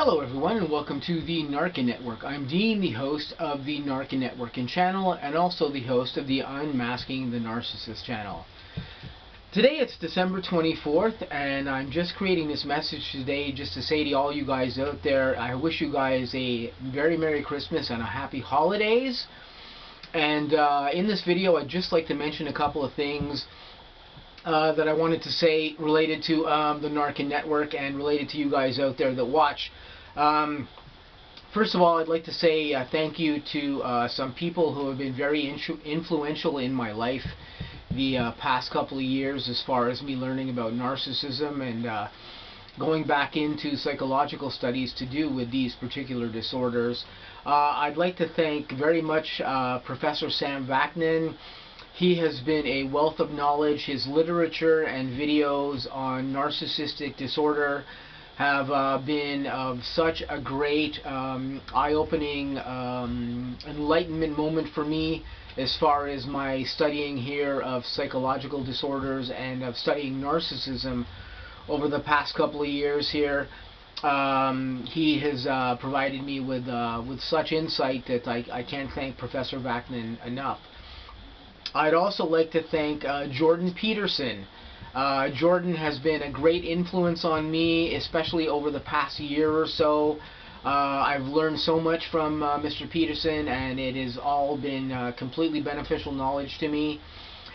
Hello everyone and welcome to the N.A.R.C.N Network. I'm Dean, the host of the N.A.R.C.N Network and channel, and also the host of the Unmasking the Narcissist channel. Today it's December 24th, and I'm just creating this message today just to say to all you guys out there, I wish you guys a very Merry Christmas and a Happy Holidays. And in this video I'd just like to mention a couple of things that I wanted to say related to the N.A.R.C.N Network and related to you guys out there that watch. First of all, I'd like to say thank you to some people who have been very influential in my life the past couple of years as far as me learning about narcissism and going back into psychological studies to do with these particular disorders. I'd like to thank very much Professor Sam Vaknin. He has been a wealth of knowledge. His literature and videos on narcissistic disorder have been of such a great eye-opening enlightenment moment for me as far as my studying here of psychological disorders and of studying narcissism over the past couple of years here. He has provided me with such insight that I can't thank Professor Vaknin enough. I'd also like to thank Jordan Peterson. Jordan has been a great influence on me, especially over the past year or so. I've learned so much from Mr. Peterson, and it has all been completely beneficial knowledge to me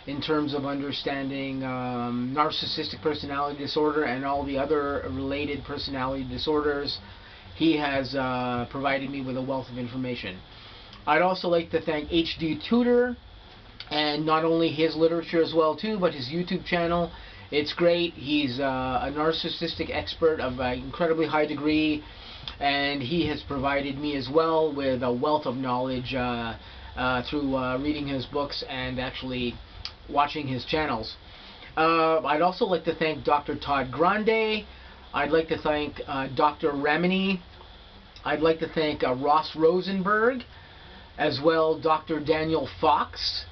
in terms of understanding narcissistic personality disorder and all the other related personality disorders. He has provided me with a wealth of information. I'd also like to thank H.D. Tudor, and not only his literature as well too, but his YouTube channel. It's great. He's a narcissistic expert of an incredibly high degree, and he has provided me as well with a wealth of knowledge through reading his books and actually watching his channels. I'd also like to thank Dr. Todd Grande. I'd like to thank Dr. Remini. I'd like to thank Ross Rosenberg, as well Dr. Daniel Fox.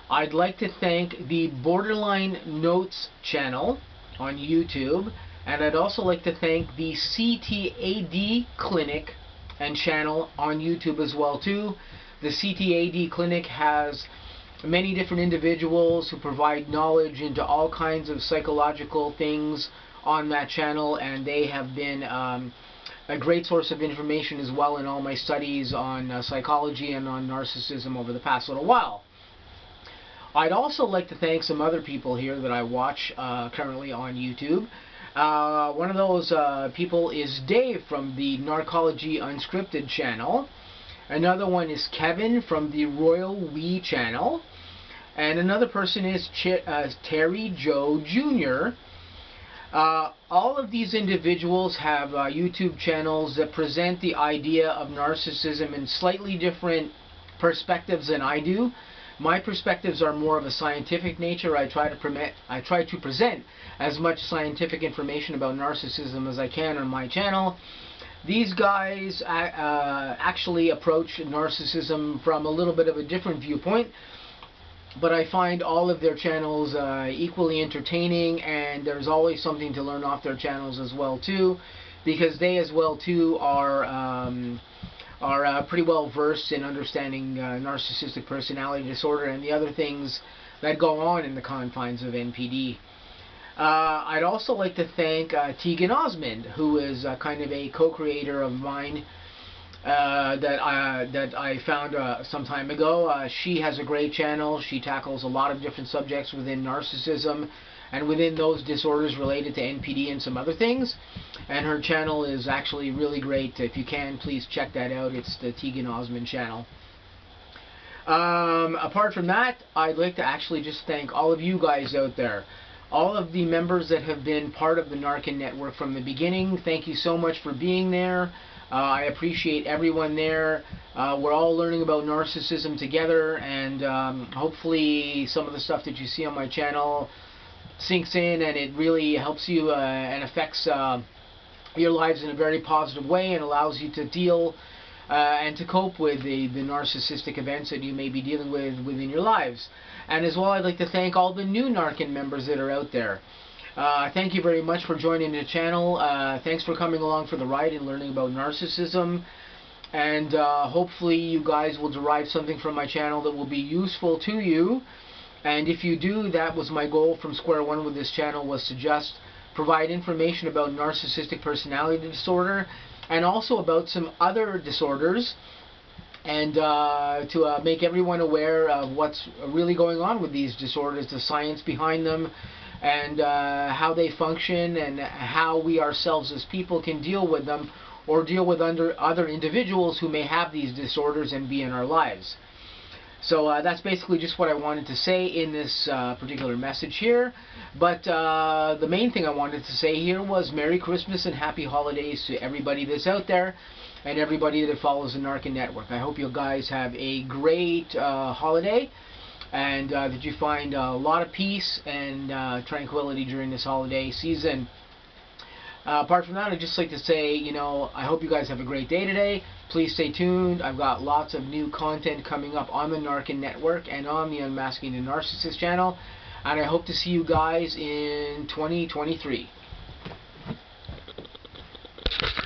I'd like to thank the Borderline Notes channel on YouTube, and I'd also like to thank the CTAD clinic and channel on YouTube as well too. The CTAD clinic has many different individuals who provide knowledge into all kinds of psychological things on that channel, and they have been a great source of information as well in all my studies on psychology and on narcissism over the past little while. I'd also like to thank some other people here that I watch currently on YouTube. One of those people is Dave from the Narcology Unscripted channel. Another one is Kevin from the Royal We channel. And another person is Terry Joe Jr. All of these individuals have YouTube channels that present the idea of narcissism in slightly different perspectives than I do. My perspectives are more of a scientific nature. I try to present as much scientific information about narcissism as I can on my channel. These guys actually approach narcissism from a little bit of a different viewpoint, but I find all of their channels equally entertaining, and there's always something to learn off their channels as well too, because they as well too are pretty well versed in understanding narcissistic personality disorder and the other things that go on in the confines of NPD. I'd also like to thank Tegan Osmond, who is kind of a co-creator of mine that I found some time ago. She has a great channel. She tackles a lot of different subjects within narcissism and within those disorders related to NPD and some other things. And her channel is actually really great. If you can, please check that out. It's the Tegan Osmond channel. Apart from that, I'd like to actually just thank all of you guys out there. All of the members that have been part of the N.A.R.C.N Network from the beginning. Thank you so much for being there. I appreciate everyone there. We're all learning about narcissism together, and hopefully some of the stuff that you see on my channel sinks in and it really helps you and affects your lives in a very positive way and allows you to deal and to cope with the narcissistic events that you may be dealing with within your lives. And as well, I'd like to thank all the new N.A.R.C.N members that are out there. Thank you very much for joining the channel. Thanks for coming along for the ride and learning about narcissism. And hopefully you guys will derive something from my channel that will be useful to you. And if you do, that was my goal from square one with this channel, was to just provide information about narcissistic personality disorder and also about some other disorders, and to make everyone aware of what's really going on with these disorders, the science behind them, and how they function, and how we ourselves as people can deal with them or deal with other individuals who may have these disorders and be in our lives. So that's basically just what I wanted to say in this particular message here. But the main thing I wanted to say here was Merry Christmas and Happy Holidays to everybody that's out there and everybody that follows the N.A.R.C.N network. I hope you guys have a great holiday, and that you find a lot of peace and tranquility during this holiday season. Apart from that, I'd just like to say, I hope you guys have a great day today. Please stay tuned. I've got lots of new content coming up on the N.A.R.C.N network and on the Unmasking the Narcissist channel. And I hope to see you guys in 2023.